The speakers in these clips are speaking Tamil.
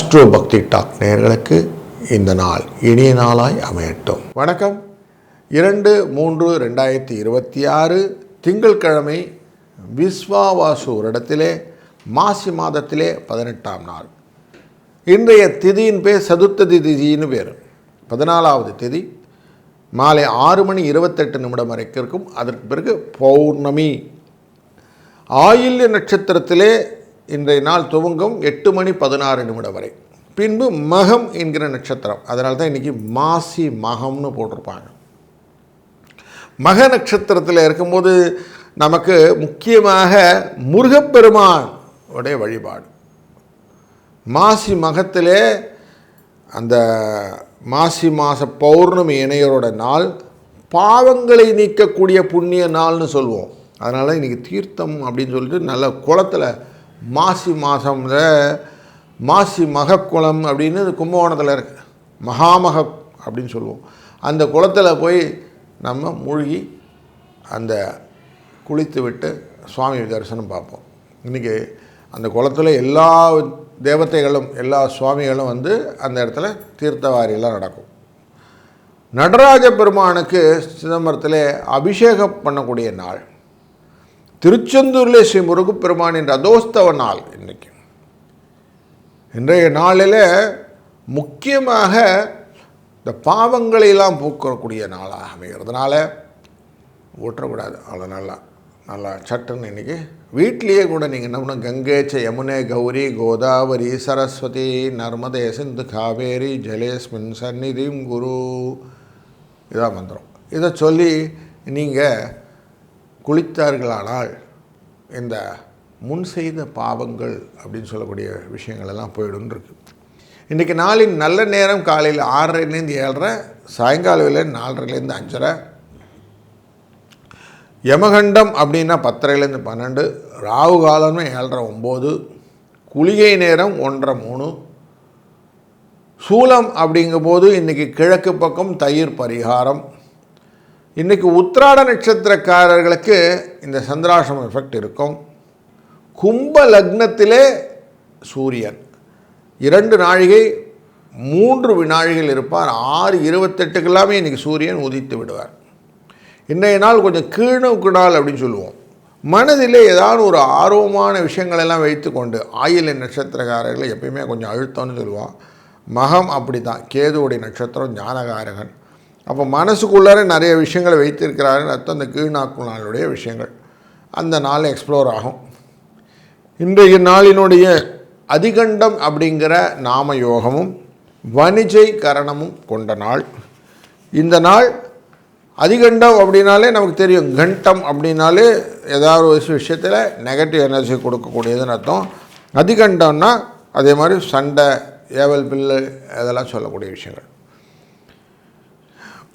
ஆஸ்ட்ரோ பக்தி டாக் நேயர்களுக்கு இந்த நாள் இனிய நாளாய் அமையட்டும். வணக்கம். 2/3/2026 திங்கட்கிழமை விஸ்வாவாசு வருடத்திலே மாசி மாதத்திலே 18ஆம் நாள். இன்றைய திதியின் பேர் சதுர்த்ததி திதின்னு பேர். 14வது திதி மாலை 6:28 வரைக்கும் இருக்கும். அதற்கு பிறகு பௌர்ணமி. ஆயில்ய நட்சத்திரத்திலே இன்றைய நாள் துவங்கும் 8:16 வரை. பின்பு மகம் என்கிற நட்சத்திரம். அதனால தான் இன்றைக்கி மாசி மகம்னு போட்டிருப்பாங்க. மக நட்சத்திரத்தில் இருக்கும்போது நமக்கு முக்கியமாக முருகப்பெருமான் உடைய வழிபாடு. மாசி மகத்திலே அந்த மாசி மாத பௌர்ணமி இணையரோட நாள் பாவங்களை நீக்கக்கூடிய புண்ணிய நாள்னு சொல்லுவோம். அதனால் இன்றைக்கி தீர்த்தம் அப்படின்னு சொல்லிட்டு நல்ல குளத்தில் மாசி மாதம்ல மாசி மகக்குளம் அப்படின்னு கும்பகோணத்தில் இருக்குது. மகாமக அப்படின்னு சொல்லுவோம். அந்த குளத்தில் போய் நம்ம மூழ்கி அந்த குளித்து விட்டு சுவாமி தரிசனம் பார்ப்போம். இன்றைக்கி அந்த குளத்தில் எல்லா தேவதைகளும் எல்லா சுவாமிகளும் வந்து அந்த இடத்துல தீர்த்தவாரியெல்லாம் நடக்கும். நடராஜ பெருமானுக்கு சிதம்பரத்தில் அபிஷேகம் பண்ணக்கூடிய நாள். திருச்செந்தூரில் ஸ்ரீ முருகப்பெருமானின் ரதோஸ்தவ நாள். இன்றைய நாளில் முக்கியமாக இந்த பாவங்களையெல்லாம் போக்கக்கூடிய நாளாக அமைகிறதுனால ஊற்றக்கூடாது. அவ்வளோ நல்லா சட்டுன்னு இன்றைக்கி வீட்லேயே கூட நீங்கள் என்ன பண்ணணும், கங்கேச்ச யமுனே கௌரி கோதாவரி சரஸ்வதி நர்மதே சிந்து காவேரி ஜலேஸ்மின் சந்நிதிம் குரு, இதான் மந்திரம். இதை சொல்லி நீங்கள் குளித்தார்களானால் இந்த முன் செய்த பாவங்கள் அப்படின்னு சொல்லக்கூடிய விஷயங்கள் எல்லாம் போய்டும் இருக்கு. இன்றைக்கி நாளின் நல்ல நேரம் காலையில் 6:30 7:30, சாயங்கால வேலை 4:30 5:30. யமகண்டம் அப்படின்னா 10:30 12, ராகு காலம்னு 7:30 9, குளிகை நேரம் 1:30 3. சூலம் அப்படிங்கும்போது இன்றைக்கி கிழக்கு பக்கம் தயிர் பரிகாரம். இன்றைக்கி உத்திராட நட்சத்திரக்காரர்களுக்கு இந்த சந்திராசிரம எஃபெக்ட் இருக்கும். கும்ப லக்னத்திலே சூரியன் 2 நாழிகை 3 வினாழிகள் இருப்பார். 6:28 இன்றைக்கி சூரியன் உதித்து விடுவார். இன்றைய நாள் கொஞ்சம் கீழ்நோக்கு நாள் அப்படின்னு சொல்லுவோம். மனதிலே ஏதாவது ஒரு ஆர்வமான விஷயங்களெல்லாம் வைத்து கொண்டு, ஆயில்ய நட்சத்திரக்காரர்களை எப்பயுமே கொஞ்சம் அழுத்தம்னு சொல்லுவோம். மகம் அப்படி தான், கேதுவுடைய நட்சத்திரம், ஞானகாரகன். அப்போ மனசுக்குள்ளார நிறைய விஷயங்களை வைத்திருக்கிறாருன்னு அர்த்தம். அந்த கீழ்நாக்கு நாளுடைய விஷயங்கள் அந்த நாள் எக்ஸ்ப்ளோர் ஆகும். இன்றைய நாளினுடைய அதிகண்டம் அப்படிங்கிற நாம யோகமும் வணிஜை கரணமும் கொண்ட நாள். இந்த நாள் அதிகண்டம் அப்படின்னாலே நமக்கு தெரியும். கண்டம் அப்படின்னாலே ஏதாவது ஒரு விஷயத்தில் நெகட்டிவ் எனர்ஜி கொடுக்கக்கூடியதுன்னு அர்த்தம். அதிகண்டம்னா அதே மாதிரி சண்டை, ஏவல் பில்லு, இதெல்லாம் சொல்லக்கூடிய விஷயங்கள்.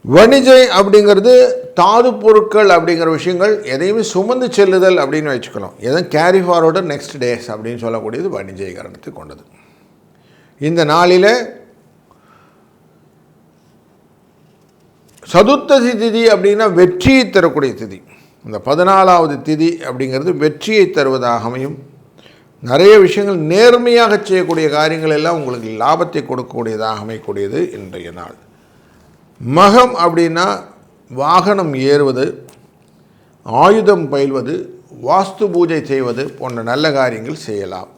வணிஜை அப்படிங்கிறது தாது பொருட்கள் அப்படிங்கிற விஷயங்கள் எதையுமே சுமந்து செல்லுதல் அப்படின்னு வச்சுக்கணும். எதுவும் கேரி ஃபார்வர்டு நெக்ஸ்ட் டேஸ் அப்படின்னு சொல்லக்கூடியது வணிஜை கரணத்தை கொண்டது. இந்த நாளில் சதுர்த்ததி திதி அப்படின்னா வெற்றியை தரக்கூடிய திதி. இந்த 14வது திதி அப்படிங்கிறது வெற்றியை தருவதாக அமையும். நிறைய விஷயங்கள் நேர்மையாக செய்யக்கூடிய காரியங்கள் எல்லாம் உங்களுக்கு லாபத்தை கொடுக்கக்கூடியதாக அமையக்கூடியது இன்றைய நாள். மகம் அப்படின்னா வாகனம் ஏறுவது, ஆயுதம் பயில்வது, வாஸ்து பூஜை செய்வது போன்ற நல்ல காரியங்கள் செய்யலாம்.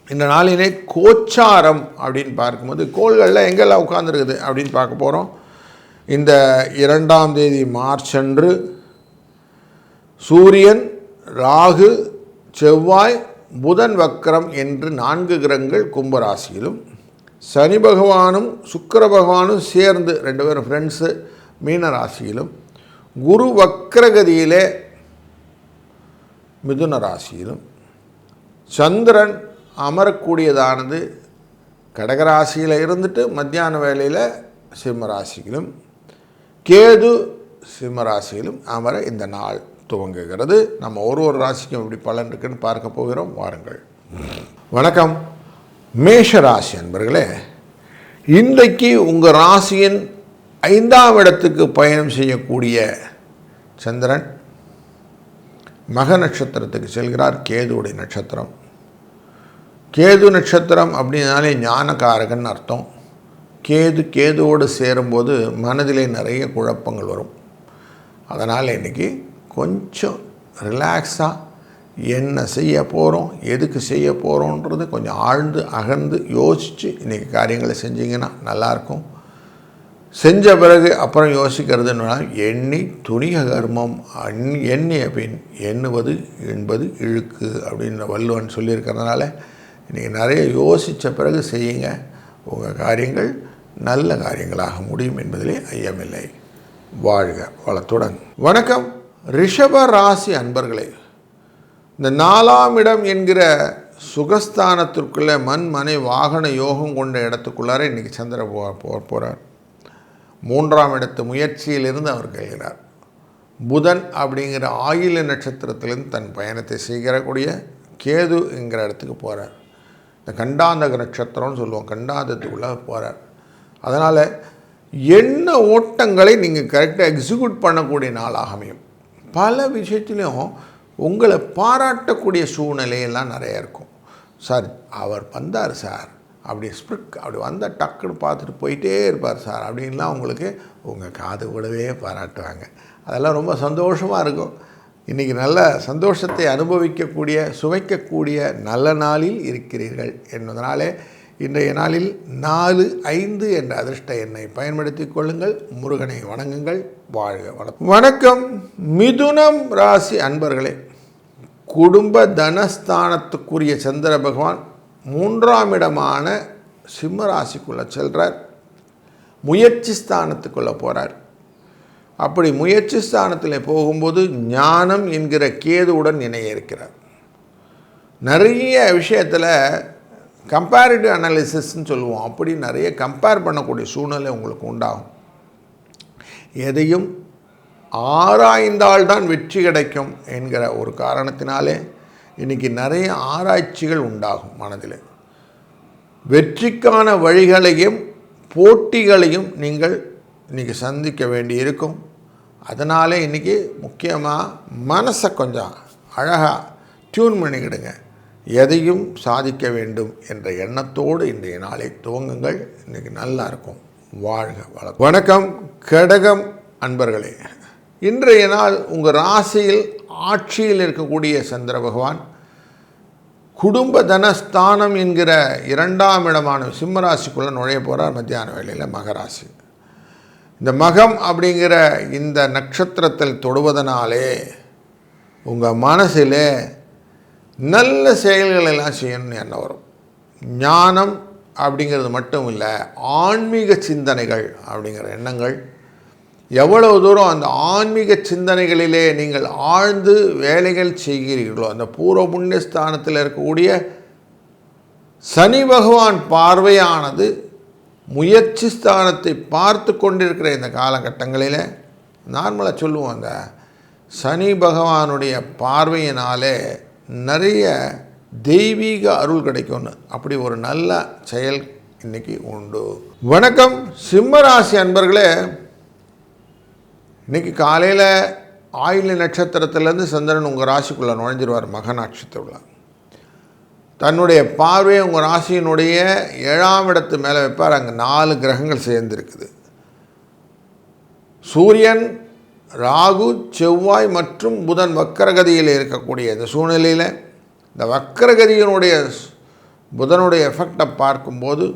இந்த நாளினை கோச்சாரம் அப்படின்னு பார்க்கும்போது கோள்களில் எங்கெல்லாம் உட்கார்ந்துருக்குது அப்படின்னு பார்க்க போகிறோம். இந்த 2ஆம் தேதி மார்ச் அன்று சூரியன், ராகு, செவ்வாய், புதன் வக்ரம் என்று 4 கிரகங்கள் கும்பராசியிலும், சனி பகவானும் சுக்கிர பகவானும் சேர்ந்து 2 பேரும் ஃப்ரெண்ட்ஸு மீன ராசியிலும், குரு வக்ரகதியிலே மிதுன ராசியிலும், சந்திரன் அமரக்கூடியதானது கடகராசியில் இருந்துட்டு மத்தியான வேளையில் சிம்ம ராசியிலும், கேது சிம்ம ராசியிலும் அமர இந்த நாள் துவங்குகிறது. நம்ம ஒரு ராசிக்கும் எப்படி பலன் இருக்குன்னு பார்க்க போகிறோம். வாருங்கள். வணக்கம். மேஷ ராசி அன்பர்களே, இன்றைக்கு உங்கள் ராசியின் 5ஆம் இடத்துக்கு பயணம் செய்யக்கூடிய சந்திரன் மக நட்சத்திரத்துக்கு செல்கிறார். கேதுவுடைய நட்சத்திரம். கேது நட்சத்திரம் அப்படின்னாலே ஞானகாரகன் அர்த்தம். கேதுவோடு சேரும்போது மனதிலே நிறைய குழப்பங்கள் வரும். அதனால் இன்றைக்கி கொஞ்சம் ரிலாக்ஸாக என்ன செய்ய போகிறோம், எதுக்கு செய்ய போகிறோன்றது கொஞ்சம் ஆழ்ந்து அகர்ந்து யோசித்து இன்றைக்கி காரியங்களை செஞ்சிங்கன்னா நல்லாயிருக்கும். செஞ்ச பிறகு அப்புறம் யோசிக்கிறதுனா எண்ணி துணிக கர்மம் எண்ணிய பின் எண்ணுவது என்பது இழுக்கு அப்படின்னு வள்ளுவன் சொல்லியிருக்கிறதுனால இன்றைக்கி நிறைய யோசித்த பிறகு செய்யுங்க. உங்கள் காரியங்கள் நல்ல காரியங்களாக முடியும் என்பதிலே ஐயமில்லை. வாழ்க வளத்துடன். வணக்கம் ரிஷப ராசி அன்பர்களே, இந்த 4ஆம் இடம் என்கிற சுகஸ்தானத்திற்குள்ளே மனை வாகன யோகம் கொண்ட இடத்துக்குள்ளார இன்றைக்கி சந்திர போகிறார். 3ஆம் இடத்து முயற்சியிலிருந்து அவர் கழிகிறார். புதன் அப்படிங்கிற ஆயில நட்சத்திரத்திலிருந்து தன் பயணத்தை செய்கிறக்கூடிய கேது என்கிற இடத்துக்கு போகிறார். இந்த கண்டாந்தக நட்சத்திரம்னு சொல்லுவோம், கண்டாந்தத்துக்குள்ளே போகிறார். அதனால் என்ன ஓட்டங்களை நீங்கள் கரெக்டாக எக்ஸிக்யூட் பண்ணக்கூடிய நாளாக அமையும். பல விஷயத்துலையும் உங்களை பாராட்டக்கூடிய சூழ்நிலையெல்லாம் நிறைய இருக்கும். சார் அவர் வந்தார் சார், அப்படி அப்படி வந்தால் டக்குன்னு பார்த்துட்டு போயிட்டே இருப்பார் சார் அப்படின்லாம் உங்களுக்கு உங்கள் காது கூடவே பாராட்டுவாங்க. அதெல்லாம் ரொம்ப சந்தோஷமாக இருக்கும். இன்றைக்கி நல்ல சந்தோஷத்தை அனுபவிக்கக்கூடிய சுவைக்கக்கூடிய நல்ல நாளில் இருக்கிறீர்கள் என்பதனாலே இன்றைய நாளில் 4-5 என்ற அதிர்ஷ்ட எண்ணை பயன்படுத்தி கொள்ளுங்கள். முருகனை வணங்குங்கள். வாழ்க வணக்கம். வணக்கம் மிதுனம் ராசி அன்பர்களே, குடும்ப தனஸ்தானத்துக்குரிய சந்திர பகவான் 3ஆம் இடமான சிம்ம ராசிக்குள்ளே செல்கிறார். முயற்சி ஸ்தானத்துக்குள்ளே போகிறார். அப்படி முயற்சி ஸ்தானத்தில் போகும்போது ஞானம் என்கிற கேதுவுடன் இணைய இருக்கிறார். நிறைய விஷயத்தில் கம்பேரிட்டிவ் அனாலிசிஸ்ன்னு சொல்லுவோம். அப்படி நிறைய கம்பேர் பண்ணக்கூடிய சூழ்நிலை உங்களுக்கு உண்டாகும். எதையும் ஆராய்ந்தால்தான் வெற்றி கிடைக்கும் என்கிற ஒரு காரணத்தினாலே இன்றைக்கி நிறைய ஆராய்ச்சிகள் உண்டாகும். மனதில் வெற்றிக்கான வழிகளையும் போட்டிகளையும் நீங்கள் இன்றைக்கி சந்திக்க வேண்டி இருக்கும். அதனாலே இன்றைக்கி முக்கியமாக மனசை கொஞ்சம் அழகாக டியூன் பண்ணிக்கிடுங்க. எதையும் சாதிக்க வேண்டும் என்ற எண்ணத்தோடு இன்றைய நாளை துவங்குங்கள். இன்றைக்கி நல்லா இருக்கும். வாழ்க வளம். வணக்கம் கடகம் அன்பர்களே, இன்றைய நாள் உங்கள் ராசியில் ஆட்சியில் இருக்கக்கூடிய சந்திர பகவான் குடும்ப தனஸ்தானம் என்கிற 2ஆம் இடமான சிம்ம ராசிக்குள்ளே நுழைய போகிறார். மத்தியான வேளையில் மகராசி. இந்த மகம் அப்படிங்கிற இந்த நட்சத்திரத்தில் தொடுவதனாலே உங்கள் மனசில் நல்ல செயல்கள் எல்லாம் செய்யணும்னு எண்ணம் வரும். ஞானம் அப்படிங்கிறது மட்டும் இல்லை, ஆன்மீக சிந்தனைகள் அப்படிங்கிற எண்ணங்கள். எவ்வளவு தூரம் அந்த ஆன்மீக சிந்தனைகளிலே நீங்கள் ஆழ்ந்து வேலைகள் செய்கிறீர்களோ, அந்த பூர்வ புண்ணிய ஸ்தானத்தில் இருக்கக்கூடிய சனி பகவான் பார்வையானது முயற்சி ஸ்தானத்தை பார்த்து கொண்டிருக்கிற இந்த காலகட்டங்களில் நார்மலாக சொல்லுவோம், அந்த சனி பகவானுடைய பார்வையினாலே நிறைய தெய்வீக அருள் கிடைக்கும்னு. அப்படி ஒரு நல்ல செயல் இன்றைக்கி உண்டு. வணக்கம் சிம்மராசி அன்பர்களே, இன்றைக்கி காலையில் ஆயில்ய நட்சத்திரத்திலேருந்து சந்திரன் உங்கள் ராசிக்குள்ளே நுழைஞ்சிருவார். மக நட்சத்திரத்தில் தன்னுடைய பார்வையை உங்கள் ராசியினுடைய 7ஆம் இடத்து மேலே வைப்பார். அங்கே 4 கிரகங்கள் சேர்ந்துருக்குது. சூரியன், ராகு, செவ்வாய் மற்றும் புதன் வக்கரகதியில் இருக்கக்கூடிய இந்த சூழ்நிலையில் இந்த வக்கரகதியினுடைய புதனுடைய எஃபெக்டை பார்க்கும்போது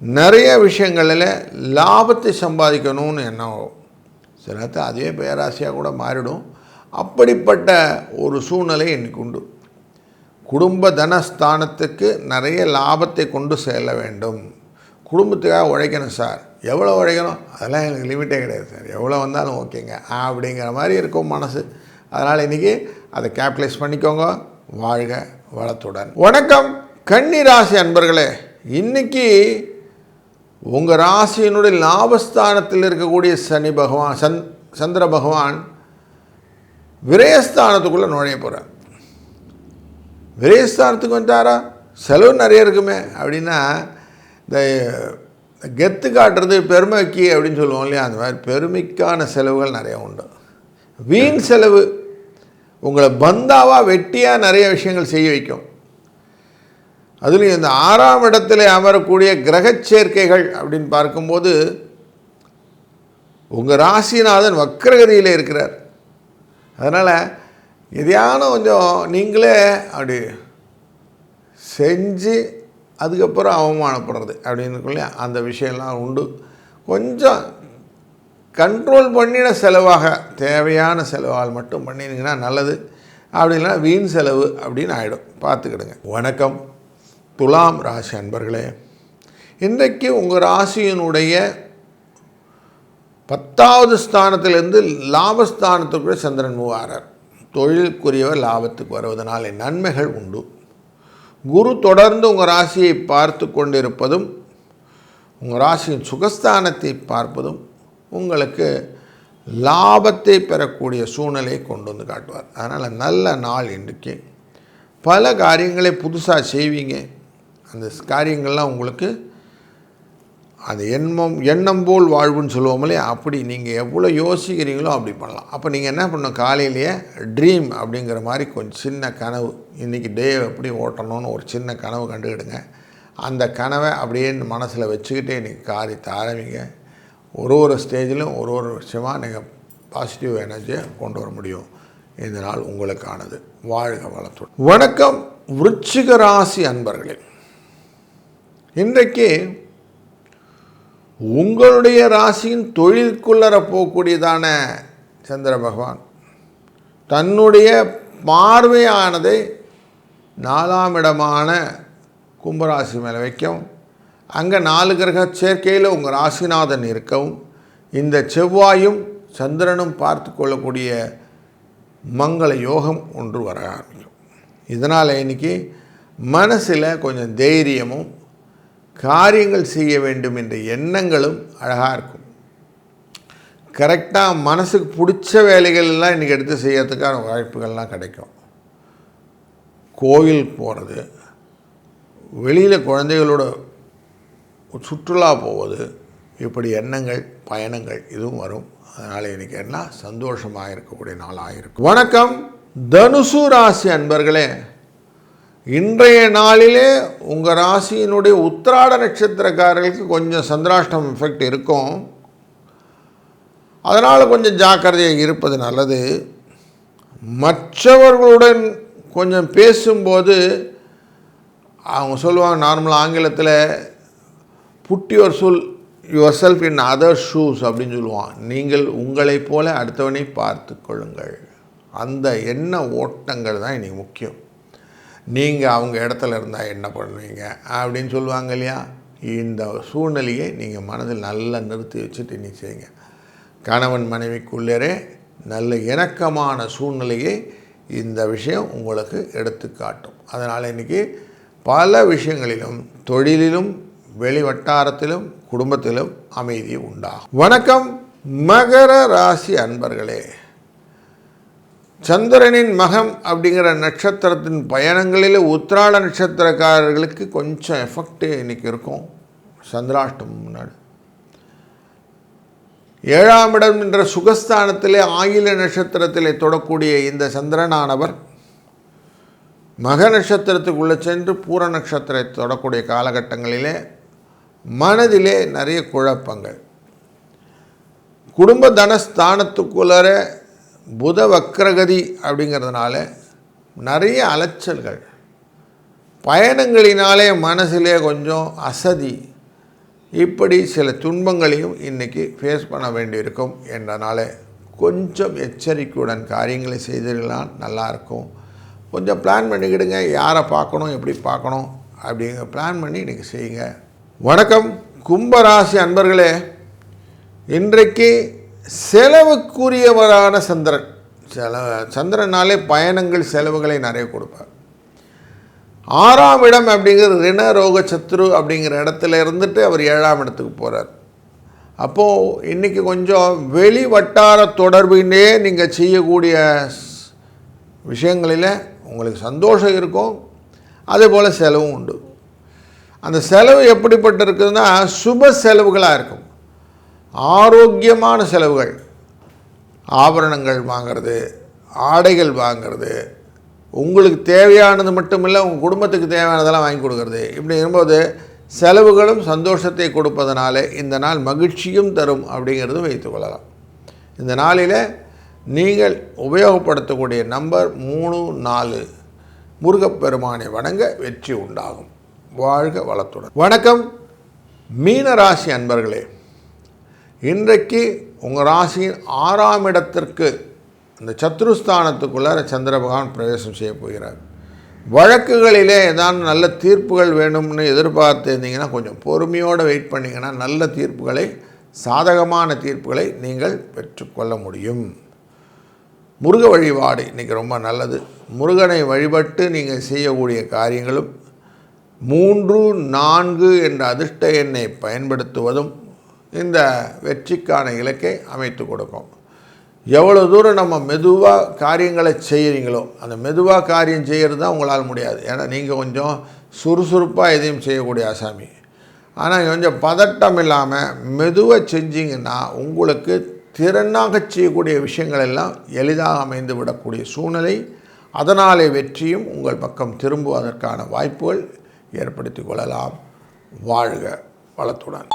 நிறைய விஷயங்களில் லாபத்தை சம்பாதிக்கணும்னு எண்ணம். சில நேரத்தில் அதே பேராசையாக கூட மாறிடும். அப்படிப்பட்ட ஒரு சூழ்நிலை இன்றைக்கு உண்டு. குடும்ப தனஸ்தானத்துக்கு நிறைய லாபத்தை கொண்டு செல்ல வேண்டும். குடும்பத்துக்காக உழைக்கணும் சார். எவ்வளோ உழைக்கணும் அதெல்லாம் எனக்கு லிமிட்டே கிடையாது சார், எவ்வளோ வந்தாலும் ஓகேங்க அப்படிங்கிற மாதிரி இருக்கும் மனசு. அதனால் இன்றைக்கி அதை கேபிட்டலைஸ் பண்ணிக்கோங்க. வாழ்க வளத்துடன். வணக்கம் கன்னி ராசி அன்பர்களே, இன்றைக்கி உங்கள் ராசியினுடைய லாபஸ்தானத்தில் இருக்கக்கூடிய சனி பகவான் சந்திர பகவான் விரயஸ்தானத்துக்குள்ளே நுழைய போகிறார். விரயஸ்தானத்துக்கு வந்துட்டாரா, செலவு நிறைய இருக்குமே அப்படின்னா இந்த கெத்து காட்டுறது பெருமைக்கு அப்படின்னு சொல்லுவோம் இல்லையா, அந்த மாதிரி பெருமைக்கான செலவுகள் நிறைய உண்டு. வீண் செலவு உங்களை பந்தாவாக வெட்டியாக நிறைய விஷயங்கள் செய்ய வைக்கும். அதுலேயும் இந்த 6ஆம் இடத்துல அமரக்கூடிய கிரக சேர்க்கைகள் அப்படின்னு பார்க்கும்போது உங்கள் ராசிநாதன் வக்ரகதியில் இருக்கிறார். அதனால் எதையான கொஞ்சம் நீங்களே அப்படி செஞ்சு அதுக்கப்புறம் அவமானப்படுறது அப்படின்னு அந்த விஷயம்லாம் உண்டு. கொஞ்சம் கண்ட்ரோல் பண்ணின செலவாக தேவையான செலவால் மட்டும் பண்ணினீங்கன்னா நல்லது. அப்படின்னா வீண் செலவு அப்படின்னு ஆகிடும், பார்த்துக்கிடுங்க. வணக்கம் துலாம் ராசி அன்பர்களே. இன்றைக்கு உங்கள் ராசியினுடைய 10வது ஸ்தானத்திலிருந்து லாபஸ்தானத்துக்குள்ளே சந்திரன் மூவாரார். தொழிலுக்குரியவர் லாபத்துக்கு வருவதனால் நன்மைகள் உண்டு. குரு தொடர்ந்து உங்கள் ராசியை பார்த்து கொண்டிருப்பதும் உங்கள் ராசியின் சுகஸ்தானத்தை பார்ப்பதும் உங்களுக்கு லாபத்தை பெறக்கூடிய சூழ்நிலையை கொண்டு வந்து காட்டுவார். அதனால் நல்ல நாள் இன்றைக்கு. பல காரியங்களை புதுசாக செய்வீங்க. அந்த காரியங்கள்லாம் உங்களுக்கு அந்த எண்ணம் போல் வாழ்வுன்னு சொல்லுவோம் இல்லையா, அப்படி நீங்கள் எவ்வளோ யோசிக்கிறீங்களோ அப்படி பண்ணலாம். அப்போ நீங்கள் என்ன பண்ணணும், காலையிலேயே ட்ரீம் அப்படிங்கிற மாதிரி கொஞ்சம் சின்ன கனவு, இன்றைக்கி டே எப்படி ஓட்டணும்னு ஒரு சின்ன கனவு கண்டுக்கிடுங்க. அந்த கனவை அப்படியே மனசில் வச்சுக்கிட்டே இன்றைக்கி காரியத்தை ஆரம்பிங்க. ஒரு ஸ்டேஜிலும் ஒரு விஷயமாக நீங்கள் பாசிட்டிவ் எனர்ஜியை கொண்டு வர முடியும். இந்த நாள் உங்களுக்கானது. வாழ்க வளத்துடன். வணக்கம் விருச்சிக ராசி அன்பர்களே. இன்றைக்கு உங்களுடைய ராசியின் தொழிலுக்குள்ளர போகக்கூடியதான சந்திர பகவான் தன்னுடைய பார்வையானதை 4ஆம் இடமான கும்பராசி மேலே வைக்கவும், அங்கே 4 கிரக சேர்க்கையில் உங்கள் ராசிநாதன் இருக்கவும், இந்த செவ்வாயும் சந்திரனும் பார்த்து கொள்ளக்கூடிய மங்கள யோகம் ஒன்று வர ஆரம்பிக்கும். இதனால் இன்றைக்கி மனசில் கொஞ்சம் தைரியமும் காரியங்கள் செய்ய வேண்டும் என்ற எண்ணங்களும் அழகாக இருக்கும். கரெக்டாக மனசுக்கு பிடிச்ச வேலைகள்லாம் இன்றைக்கி எடுத்து செய்யறதுக்கான வாய்ப்புகள்லாம் கிடைக்கும். கோவில் போகிறது, வெளியில் குழந்தைகளோட சுற்றுலா போவது, இப்படி எண்ணங்கள் பயணங்கள் இதுவும் வரும். அதனால் இன்றைக்கி என்ன சந்தோஷமாக இருக்கக்கூடிய நாளாக இருக்கும். வணக்கம் தனுசு ராசி அன்பர்களே. இன்றைய நாளிலே உங்கள் ராசியினுடைய உத்திராட நட்சத்திரக்காரர்களுக்கு கொஞ்சம் சந்திராஷ்டமம் எஃபெக்ட் இருக்கும். அதனால் கொஞ்சம் ஜாக்கிரதையாக இருப்பது நல்லது. மற்றவர்களுடன் கொஞ்சம் பேசும்போது அவங்க சொல்லுவாங்க, நார்மலாக ஆங்கிலத்தில் put yourself in other shoes அப்படின்னு சொல்லுவான். நீங்கள் உங்களைப் போல அடுத்தவனை பார்த்து கொள்ளுங்கள். அந்த எண்ண ஓட்டங்கள் தான் இன்றைக்கி முக்கியம். நீங்கள் அவங்க இடத்துல இருந்தால் என்ன பண்ணுவீங்க அப்படின்னு சொல்லுவாங்க இல்லையா. இந்த சூழ்நிலையை நீங்கள் மனதில் நல்லா நிறுத்தி வச்சுட்டு நீ செய்யுங்க. கணவன் மனைவிக்குள்ளே நல்ல இணக்கமான சூழ்நிலையை இந்த விஷயம் உங்களுக்கு எடுத்து காட்டும். அதனால் இன்றைக்கி பல விஷயங்களிலும், தொழிலிலும், வெளி வட்டாரத்திலும், குடும்பத்திலும் அமைதி உண்டாகும். வணக்கம் மகர ராசி அன்பர்களே. சந்திரனின் மகம் அப்படிங்கிற நட்சத்திரத்தின் பயணங்களில் உத்திராட நட்சத்திரக்காரர்களுக்கு கொஞ்சம் எஃபெக்ட் இன்றைக்கி இருக்கும். சந்திராஷ்டமம் முன்னாடி 7ஆம் இடம் என்ற சுகஸ்தானத்திலே ஆயில நட்சத்திரத்திலே தொடக்கூடிய இந்த சந்திரனானவர் மக நட்சத்திரத்துக்குள்ளே சென்று பூர நட்சத்திரத்தை தொடக்கூடிய காலகட்டங்களிலே மனதிலே நிறைய குழப்பங்கள், குடும்ப தனஸ்தானத்துக்குள்ளே புத வக்ரகதி அப்படிங்கிறதுனால நிறைய அலைச்சல்கள், பயணங்களினாலே மனசிலே கொஞ்சம் அசதி, இப்படி சில துன்பங்களையும் இன்றைக்கி ஃபேஸ் பண்ண வேண்டியிருக்கும். என்றனால கொஞ்சம் எச்சரிக்கையுடன் காரியங்களை செய்திடலாம், நல்லாயிருக்கும். கொஞ்சம் பிளான் பண்ணிக்கிடுங்க, யாரை பார்க்கணும், எப்படி பார்க்கணும் அப்படிங்கிற பிளான் பண்ணி இன்றைக்கி செய்யுங்க. வணக்கம் கும்பராசி அன்பர்களே. இன்றைக்கு செலவுக்குரியவரான சந்திரன். சந்திரனாலே பயணங்கள் செலவுகளை நிறைய கொடுப்பார். 6ஆம் இடம் அப்படிங்கிற ரிண ரோக சத்ரு அப்படிங்கிற இடத்துல இருந்துட்டு அவர் 7ஆம் இடத்துக்கு போகிறார். அப்போது இன்றைக்கி கொஞ்சம் வெளி வட்டார தொடர்பினே நீங்கள் செய்யக்கூடிய விஷயங்களில் உங்களுக்கு சந்தோஷம் இருக்கும், அதே போல் செலவும் உண்டு. அந்த செலவு எப்படிப்பட்டு இருக்குதுன்னா சுப செலவுகளாக இருக்கும், ஆரோக்கியமான செலவுகள், ஆபரணங்கள் வாங்கிறது, ஆடைகள் வாங்கிறது, உங்களுக்கு தேவையானது மட்டும் இல்லை, உங்கள் குடும்பத்துக்கு தேவையானதெல்லாம் வாங்கி கொடுக்கறது. இப்படி இருக்கும்போது செலவுகளும் சந்தோஷத்தை கொடுப்பதனாலே இந்த நாள் மகிழ்ச்சியும் தரும் அப்படிங்கிறது வைத்துக்கொள்ளலாம். இந்த நாளில் நீங்கள் உபயோகப்படுத்தக்கூடிய நம்பர் 3, 4. முருகப்பெருமானை வணங்க வெற்றி உண்டாகும். வாழ்க வளத்துடன். வணக்கம் மீன ராசி அன்பர்களே. இன்றைக்கு உங்கள் ராசியின் 6ஆம் இடத்திற்கு இந்த சத்ருஸ்தானத்துக்குள்ளார சந்திர பகவான் பிரவேசம் செய்ய போகிறார். வழக்குகளிலே ஏதாவது நல்ல தீர்ப்புகள் வேணும்னு எதிர்பார்த்து இருந்தீங்கன்னா கொஞ்சம் பொறுமையோடு வெயிட் பண்ணிங்கன்னா நல்ல தீர்ப்புகளை, சாதகமான தீர்ப்புகளை நீங்கள் பெற்றுக்கொள்ள முடியும். முருக வழிபாடு இன்றைக்கி ரொம்ப நல்லது. முருகனை வழிபட்டு நீங்கள் செய்யக்கூடிய காரியங்களும் 3, 4 என்ற அதிர்ஷ்ட எண்ணை பயன்படுத்துவதும் இந்த வெற்றிக்கான இலக்கை அமைத்து கொடுக்கும். எவ்வளோ தூரம் நம்ம மெதுவாக காரியங்களை செய்கிறீங்களோ, அந்த மெதுவாக காரியம் செய்கிறது தான் உங்களால் முடியாது. ஏன்னா நீங்கள் கொஞ்சம் சுறுசுறுப்பாக எதையும் செய்யக்கூடிய ஆசாமி. ஆனால் கொஞ்சம் பதட்டம் இல்லாமல் மெதுவாக செஞ்சிங்கன்னா உங்களுக்கு திறனாக செய்யக்கூடிய விஷயங்கள் எல்லாம் எளிதாக அமைந்து விடக்கூடிய சூழ்நிலை, அதனாலே வெற்றியும் உங்கள் பக்கம் திரும்புவதற்கான வாய்ப்புகள் ஏற்படுத்தி கொள்ளலாம். வாழ்க வளத்துடன்.